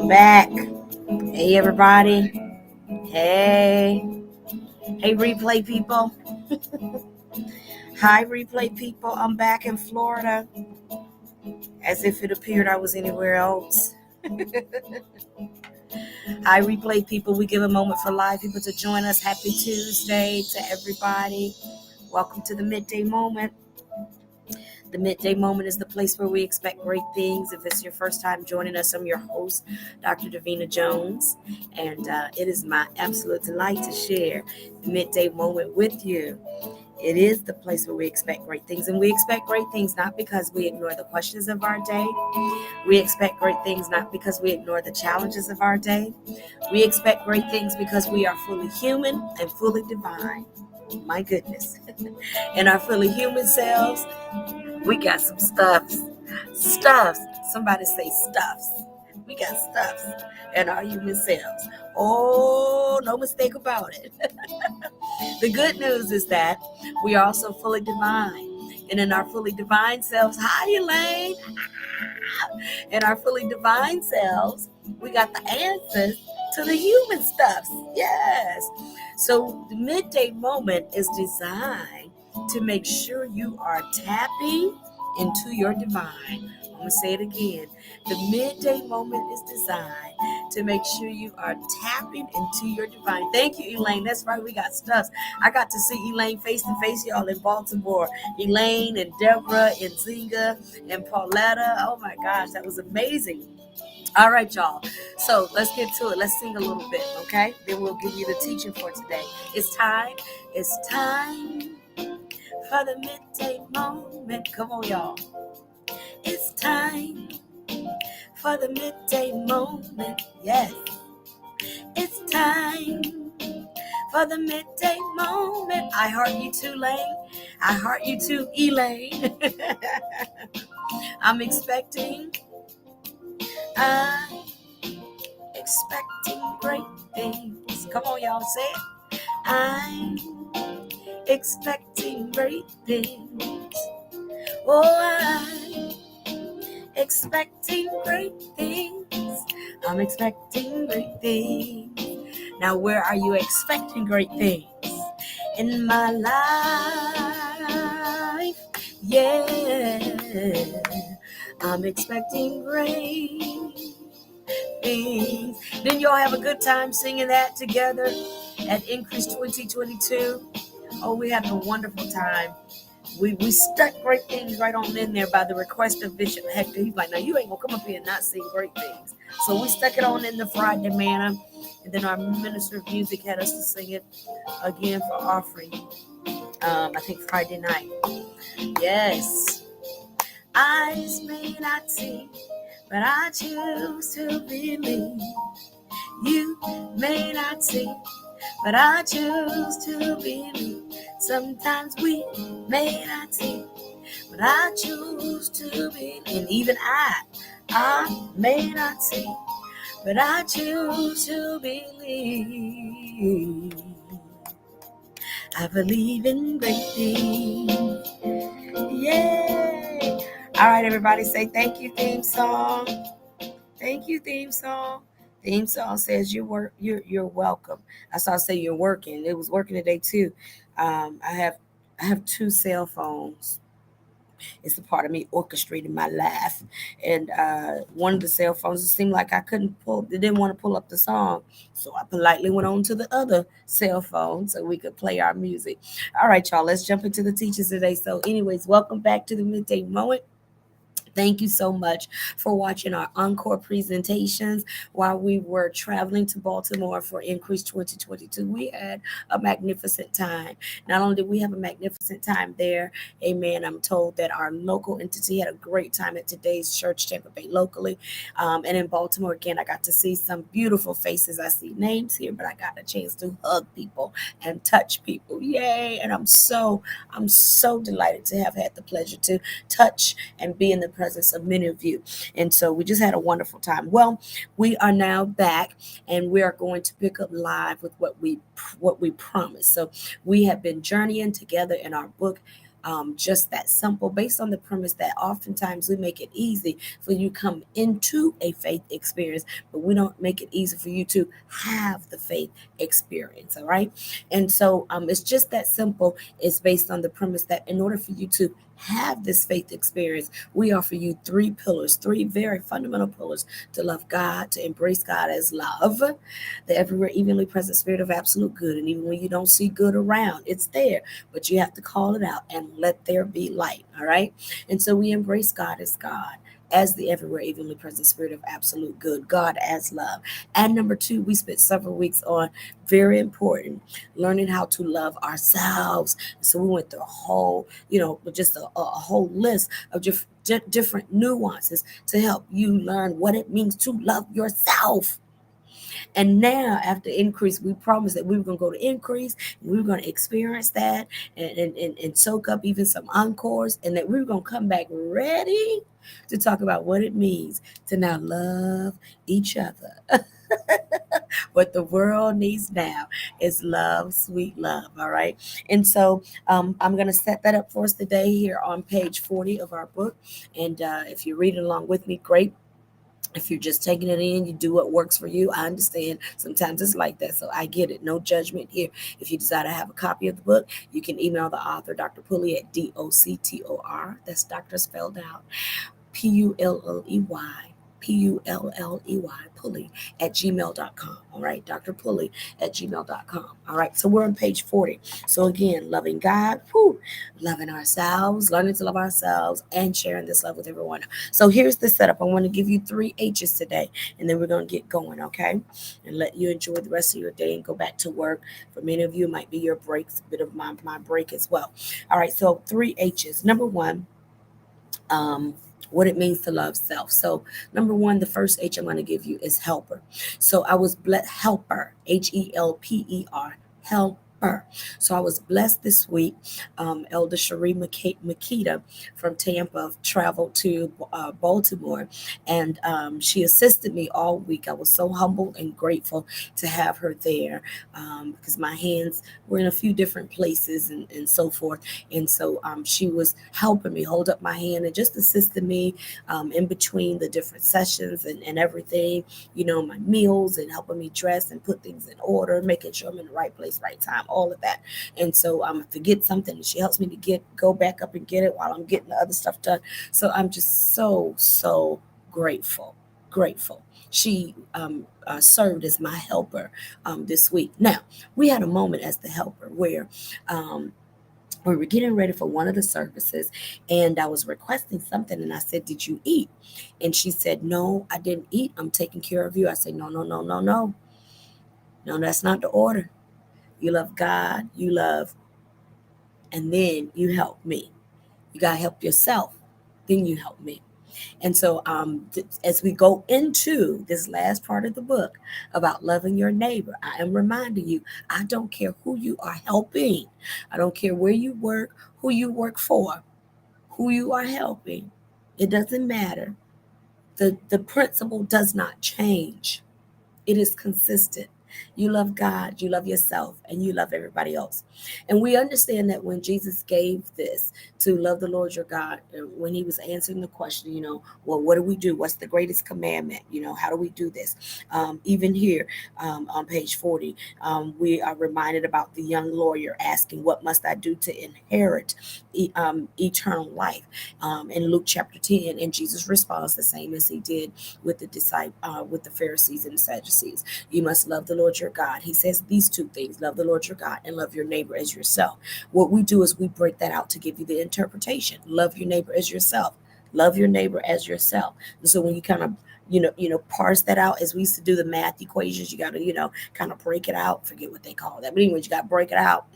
back. Hey, everybody. Hey. Hey, replay people. Hi, replay people. I'm back in Florida. As if it appeared I was anywhere else. Hi, replay people. We give a moment for live people to join us. Happy Tuesday to everybody. Welcome to the Midday Moment. The Midday Moment is the place where we expect great things. If it's your first time joining us, I'm your host, Dr. Davina Jones, and it is my absolute delight to share the Midday Moment with you. It is the place where we expect great things, and we expect great things not because we ignore the questions of our day. We expect great things not because we ignore the challenges of our day. We expect great things because we are fully human and fully divine. My goodness. In our fully human selves, we got some stuffs. Somebody say stuffs. We got stuffs in our human selves. Oh, no mistake about it. The good news is that we are also fully divine. And in our fully divine selves, hi Elaine. In our fully divine selves, we got the answers to the human stuffs. Yes. So the Midday Moment is designed to make sure you are tapping into your divine. I'm going to say it again. The Midday Moment is designed to make sure you are tapping into your divine. Thank you, Elaine. That's right. We got stuffs. I got to see Elaine face to face, y'all, in Baltimore. Elaine and Deborah and Zinga and Pauletta. Oh, my gosh. That was amazing. All right, y'all. So let's get to it. Let's sing a little bit, okay? Then we'll give you the teaching for today. It's time for the Midday Moment. Come on, y'all. It's time for the Midday Moment. Yes. It's time for the Midday Moment. I heart you too, Lane. I heart you too, Elaine. I'm expecting great things. Come on, y'all, say it. I'm expecting great things. Oh, I'm expecting great things. I'm expecting great things. Now, where are you expecting great things? In my life, yeah. I'm expecting great things. Didn't y'all have a good time singing that together at Increase 2022? Oh, we had a wonderful time. We stuck great things right on in there by the request of Bishop Hector. He's like, now you ain't gonna come up here and not sing great things. So we stuck it on in the Friday manner. And then our minister of music had us to sing it again for offering. I think Friday night. Yes. Eyes may not see, but I choose to believe. You may not see, but I choose to believe. Sometimes we may not see, but I choose to believe. And even I may not see, but I choose to believe. I believe in great things. Yay! All right, everybody, say thank you, theme song. Thank you, theme song. Theme song says you're welcome. I saw say you're working. It was working today too. I have two cell phones. It's a part of me orchestrating my life. And one of the cell phones, it seemed like I didn't want to pull up the song. So I politely went on to the other cell phone so we could play our music. All right, y'all, let's jump into the teachers today. So anyways, welcome back to the Midday Moment. Thank you so much for watching our encore presentations while we were traveling to Baltimore for Increase 2022. We had a magnificent time. Not only did we have a magnificent time there, amen, I'm told that our local entity had a great time at today's church, Tampa Bay locally. And in Baltimore, again, I got to see some beautiful faces. I see names here, but I got a chance to hug people and touch people. Yay. And I'm so delighted to have had the pleasure to touch and be in the presence of many of you. And so we just had a wonderful time. Well, we are now back and we are going to pick up live with what we promised. So we have been journeying together in our book, just that simple, based on the premise that oftentimes we make it easy for you to come into a faith experience, but we don't make it easy for you to have the faith experience. All right. And so it's just that simple. It's based on the premise that in order for you to have this faith experience, we offer you three pillars, three very fundamental pillars: to love God, to embrace God as love, the everywhere evenly present spirit of absolute good. And even when you don't see good around, it's there, but you have to call it out and let there be light. All right. And so we embrace God as the everywhere evenly present spirit of absolute good, God as love. And number two, we spent several weeks on, very important, learning how to love ourselves. So we went through a whole, just a whole list of different nuances to help you learn what it means to love yourself. And now, after increase, we promised that we were going to go to increase, and we were going to experience that and soak up even some encores, and that we were going to come back ready to talk about what it means to now love each other. What the world needs now is love, sweet love. All right. And so I'm going to set that up for us today here on page 40 of our book. And if you're reading along with me, great. If you're just taking it in, you do what works for you. I understand sometimes it's like that, so I get it. No judgment here. If you decide to have a copy of the book, you can email the author, Dr. Pulley, at doctor. That's doctor spelled out, Pulley, Pulley at gmail.com. All right, Dr. Pulley at gmail.com. All right, so we're on page 40. So again, loving God, loving ourselves, learning to love ourselves, and sharing this love with everyone. So here's the setup. I want to give you 3 H's today, and then we're going to get going, okay? And let you enjoy the rest of your day and go back to work. For many of you, it might be your breaks, a bit of my break as well. All right, so 3 H's. Number one, what it means to love self. So number one, the first H I'm going to give you is helper. So I was blessed, helper, HELPER, helper. So I was blessed this week. Elder Cherie Makita from Tampa traveled to Baltimore, and she assisted me all week. I was so humbled and grateful to have her there, because my hands were in a few different places and so forth. And so she was helping me hold up my hand and just assisting me in between the different sessions and everything, my meals, and helping me dress and put things in order, making sure I'm in the right place, right time, all of that. And so I forget something, and she helps me to go back up and get it while I'm getting the other stuff done. So I'm just so grateful. She served as my helper this week. Now, we had a moment as the helper where we were getting ready for one of the services, and I was requesting something, and I said, "Did you eat?" And she said, "No, I didn't eat. I'm taking care of you." I said, "No, no, no, no, no. No, that's not the order. You love God, you love, and then you help me. You got to help yourself, then you help me." And so as we go into this last part of the book about loving your neighbor, I am reminding you, I don't care who you are helping. I don't care where you work, who you work for, who you are helping. It doesn't matter. The principle does not change. It is consistent. You love God, you love yourself, and you love everybody else. And we understand that when Jesus gave this to love the Lord your God, when he was answering the question, well, what do we do? What's the greatest commandment? How do we do this? Even here on page 40, we are reminded about the young lawyer asking, what must I do to inherit eternal life? In Luke chapter 10, and Jesus responds the same as he did with the Pharisees and the Sadducees. You must love the Lord your God. He says these two things: love the Lord your God and love your neighbor as yourself. What we do is we break that out to give you the interpretation. Love your neighbor as yourself. Love your neighbor as yourself. And so when you kind of parse that out, as we used to do the math equations, you got to kind of break it out. Forget what they call that, but anyway, you got to break it out.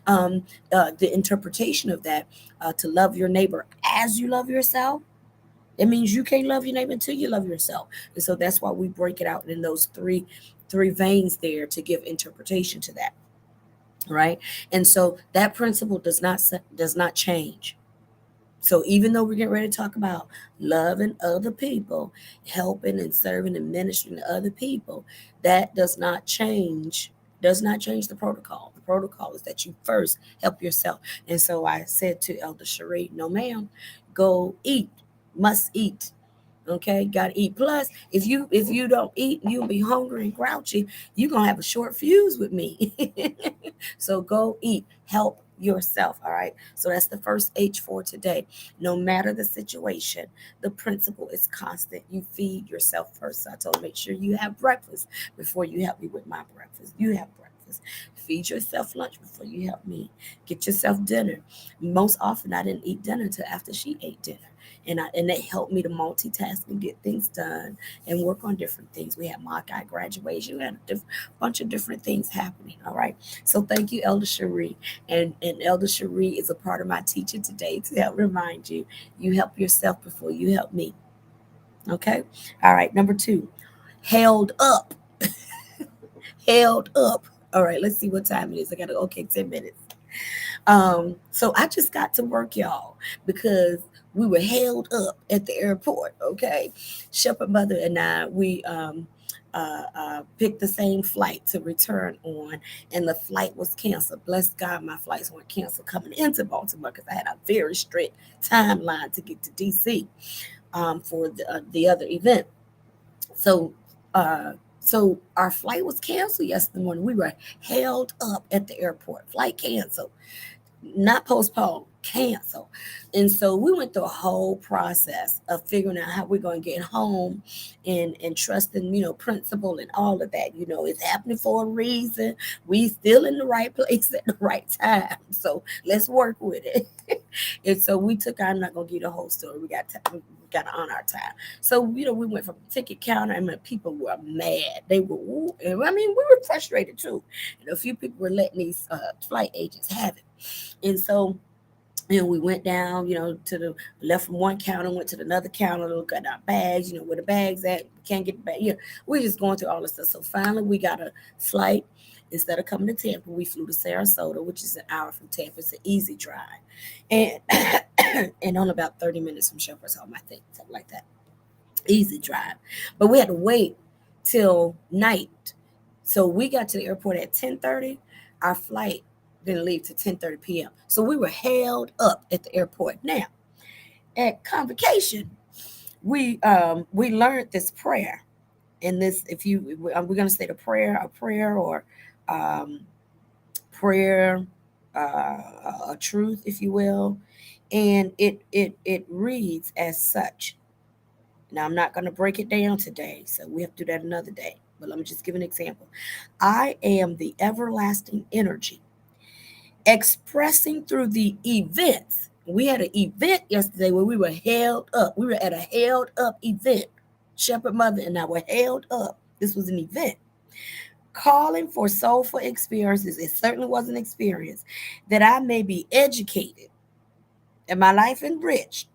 The interpretation of that, to love your neighbor as you love yourself, it means you can't love your neighbor until you love yourself. And so that's why we break it out in those three veins there to give interpretation to that. Right. And so that principle does not change. So even though we're getting ready to talk about loving other people, helping and serving and ministering to other people, that does not change Does not change the protocol. The protocol is that you first help yourself. And so I said to Elder Cherie, no, ma'am, go eat, must eat. Okay, gotta eat. Plus, if you don't eat, you'll be hungry and grouchy. You're gonna have a short fuse with me. So go eat. Help yourself. All right. So that's the first H for today. No matter the situation, the principle is constant. You feed yourself first. So I told you, make sure you have breakfast before you help me with my breakfast. You have breakfast. Feed yourself lunch before you help me. Get yourself dinner. Most often, I didn't eat dinner until after she ate dinner. And it helped me to multitask and get things done and work on different things. We had mock-eye graduation. We had a bunch of different things happening. All right. So thank you, Elder Cherie. And Elder Cherie is a part of my teaching today to help remind you, you help yourself before you help me. Okay. All right. Number 2, held up. Held up. All right. Let's see what time it is. I got to, okay, 10 minutes. So I just got to work, y'all, because we were held up at the airport. Okay, Shepherd Mother and I, we picked the same flight to return on, and the flight was canceled. Bless God, my flights weren't canceled coming into Baltimore because I had a very strict timeline to get to DC for the other event. So. So our flight was canceled yesterday morning. We were held up at the airport. Flight canceled, not postponed, cancel. And so we went through a whole process of figuring out how we're going to get home and trusting, principle and all of that. It's happening for a reason. We still in the right place at the right time. So let's work with it. And so I'm not going to give you the whole story. We got to honor our time. So, we went from the ticket counter and people were mad. They were, we were frustrated too. And a few people were letting these flight agents have it. And so, we went down, to the left from one counter, went to another counter to look at our bags, where the bags at. We can't get the bag. We're just going through all this stuff. So finally, we got a flight. Instead of coming to Tampa, we flew to Sarasota, which is an hour from Tampa. It's an easy drive, and and only about 30 minutes from Shepherd's Home, I think, something like that. Easy drive, but we had to wait till night. So we got to the airport at 10:30. Our flight didn't leave to 10:30 p.m. So we were held up at the airport. Now, at convocation, we learned this prayer. And this, if you we're going to say a prayer or um, prayer, a truth, if you will, and it reads as such. Now, I'm not going to break it down today, so we have to do that another day. But let me just give an example. I am the everlasting energy expressing through the events. We had an event yesterday where we were held up. We were at a held up event. Shepherd Mother and I were held up. This was an event. Calling for soulful experiences. It certainly was an experience that I may be educated and my life enriched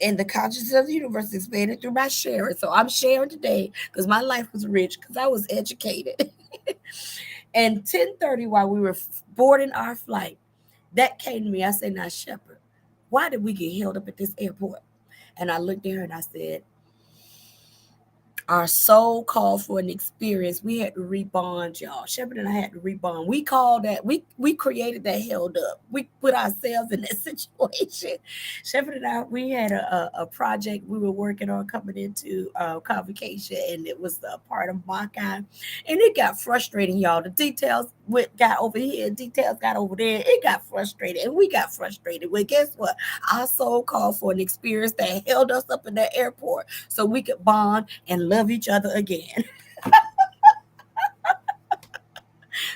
and the consciousness of the universe expanded through my sharing. So I'm sharing today because my life was rich because I was educated. And 10:30, while we were boarding our flight, that came to me. I said, now, Shepherd, why did we get held up at this airport? And I looked at her and I said, our soul called for an experience. We had to rebond, y'all. Shepherd and I had to rebond. We called that, we created that held up. We put ourselves in that situation. Shepherd and I, we had a project we were working on coming into convocation, and it was a part of Makai. And it got frustrating, y'all. The details got over here, details got over there. It got frustrated, and we got frustrated. Well, guess what? Our soul called for an experience that held us up in that airport so we could bond and love each other again.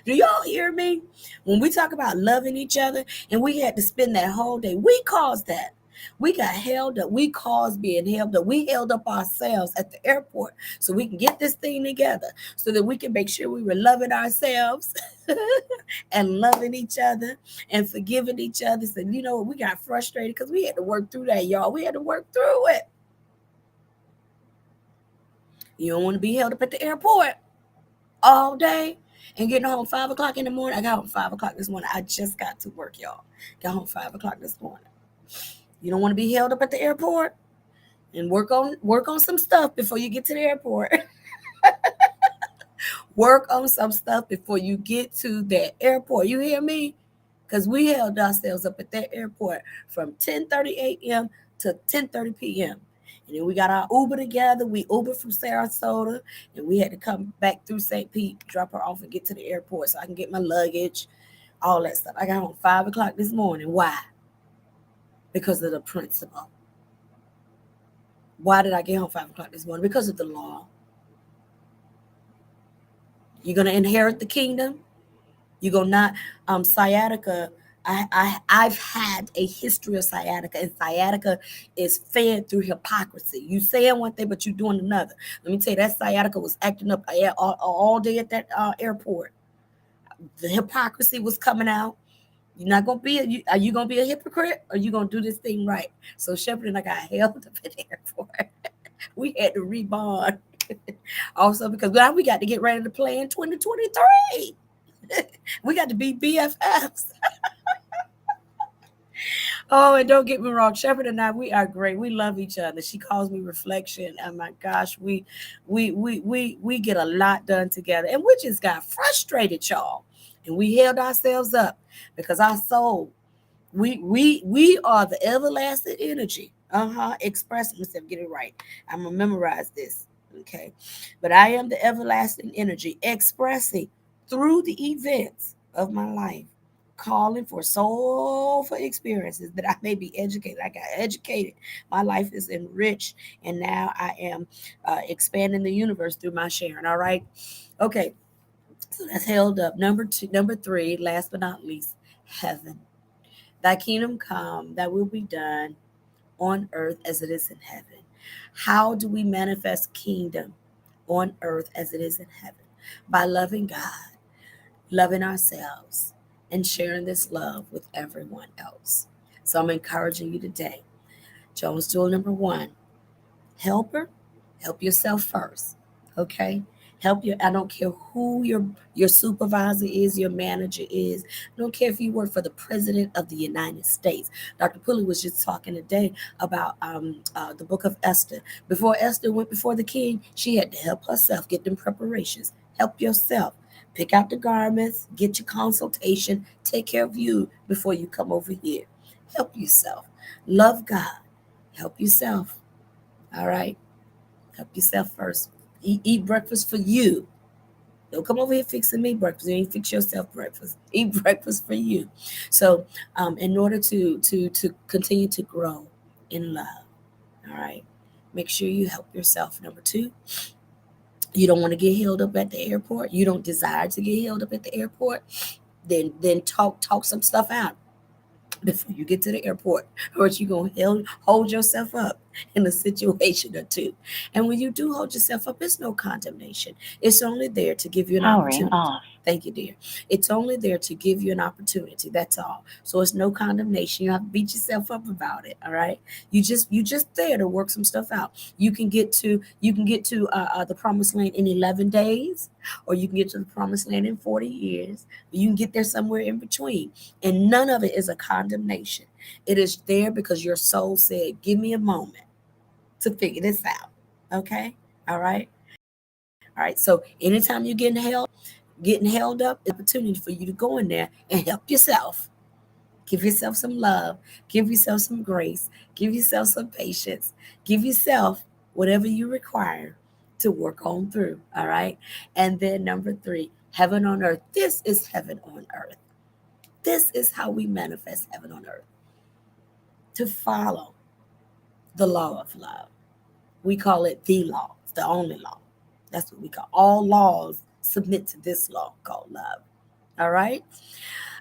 Do y'all hear me? When we talk about loving each other, and we had to spend that whole day, we caused that. We got held up. We caused being held up. We held up ourselves at the airport so we can get this thing together, so that we can make sure we were loving ourselves and loving each other and forgiving each other. So, we got frustrated because we had to work through that, y'all. We had to work through it. You don't want to be held up at the airport all day and getting home 5 o'clock in the morning. I got home 5 o'clock this morning. I just got to work, y'all. Got home 5 o'clock this morning. You don't want to be held up at the airport and work on some stuff before you get to the airport. Work on some stuff before you get to that airport. You hear me? Because we held ourselves up at that airport from 10:30 a.m. to 10:30 p.m. And then we got our Uber together. We Ubered from Sarasota, and we had to come back through St. Pete, drop her off, and get to the airport so I can get my luggage, all that stuff. I got home 5 o'clock this morning. Why? Because of the principle. Why did I get home 5 o'clock this morning? Because of the law. You're gonna inherit the kingdom. You're gonna not sciatica. I've had a history of sciatica, and sciatica is fed through hypocrisy. You saying one thing, but you doing another. Let me tell you, that sciatica was acting up all day at that airport. The hypocrisy was coming out. You're not gonna be. Are you gonna be a hypocrite, or you gonna do this thing right? So Shepherd and I got held up at the airport. We had to rebond. Also, because now we got to get ready to play in 2023. We got to be BFFs. Oh, and don't get me wrong, Shepherd and I, we are great. We love each other. She calls me reflection. Oh my gosh, we get a lot done together, and we just got frustrated, y'all, and we held ourselves up because our soul, we are the everlasting energy. Express myself, get it right. I'm gonna memorize this. Okay. But I am the everlasting energy expressing through the events of my life, calling for soulful experiences that I may be educated. I got educated. My life is enriched, and now I am expanding the universe through my sharing. All right. Okay. So that's held up. Number three, last but not least, heaven. Thy kingdom come, thy will be done on earth as it is in heaven. How do we manifest kingdom on earth as it is in heaven? By loving God, loving ourselves, and sharing this love with everyone else. So I'm encouraging you today. Jones Jewel number one, helper, help yourself first. Okay? Help your, I don't care who your supervisor is, your manager is. I don't care if you work for the president of the United States. Dr. Pulley was just talking today about the book of Esther. Before Esther went before the king, she had to help herself get them preparations. Help yourself. Pick out the garments, get your consultation, take care of you before you come over here. Help yourself. Love God. Help yourself. All right? Help yourself first. Eat breakfast for you. Don't come over here fixing me breakfast. You ain't fix yourself breakfast. Eat breakfast for you. So, in order to continue to grow in love, all right, make sure you help yourself. Number two, you don't want to get held up at the airport. You don't desire to get held up at the airport. Then talk some stuff out before you get to the airport, or you're going to hold yourself up in a situation or two. And when you do hold yourself up, it's no condemnation. It's only there to give you an opportunity. Off. Thank you, dear. It's only there to give you an opportunity. That's all. So it's no condemnation. You have to beat yourself up about it. All right. You just there to work some stuff out. You can get to the promised land in 11 days, or you can get to the promised land in 40 years. You can get there somewhere in between. And none of it is a condemnation. It is there because your soul said, give me a moment to figure this out. Okay? All right? All right. So anytime you're getting held up, it's an opportunity for you to go in there and help yourself. Give yourself some love. Give yourself some grace. Give yourself some patience. Give yourself whatever you require to work on through. All right? And then number three, heaven on earth. This is heaven on earth. This is how we manifest heaven on earth. To follow the law of love. We call it the law, the only law. That's what we call all laws submit to this law called love. All right.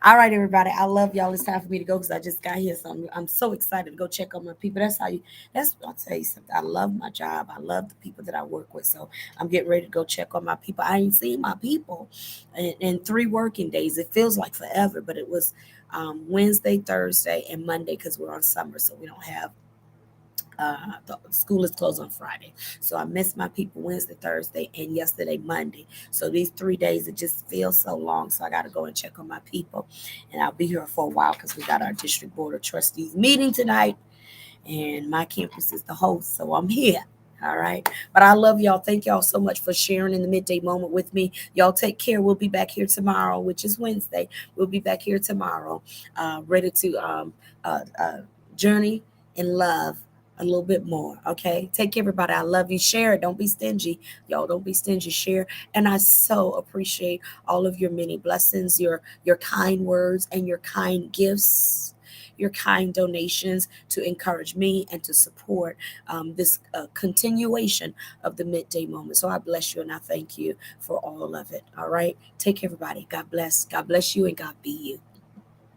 All right, everybody. I love y'all. It's time for me to go because I just got here. So I'm so excited to go check on my people. I'll tell you something. I love my job. I love the people that I work with. So I'm getting ready to go check on my people. I ain't seen my people in 3 working days. It feels like forever, but it was Wednesday, Thursday, and Monday because we're on summer. So we don't have the school is closed on Friday. So I missed my people Wednesday, Thursday, and yesterday, Monday. So these 3 days, it just feels so long. So I got to go and check on my people. And I'll be here for a while because we got our district board of trustees meeting tonight. And my campus is the host. So I'm here. All right. But I love y'all. Thank y'all so much for sharing in the midday moment with me. Y'all take care. We'll be back here tomorrow, which is Wednesday. We'll be back here tomorrow, ready to journey in love a little bit more. Okay. Take care, everybody. I love you. Share it. Don't be stingy. Y'all don't be stingy. Share. And I so appreciate all of your many blessings, your kind words and your kind gifts, your kind donations to encourage me and to support this continuation of the midday moment. So I bless you and I thank you for all of it. All right. Take care, everybody. God bless. God bless you and God be you.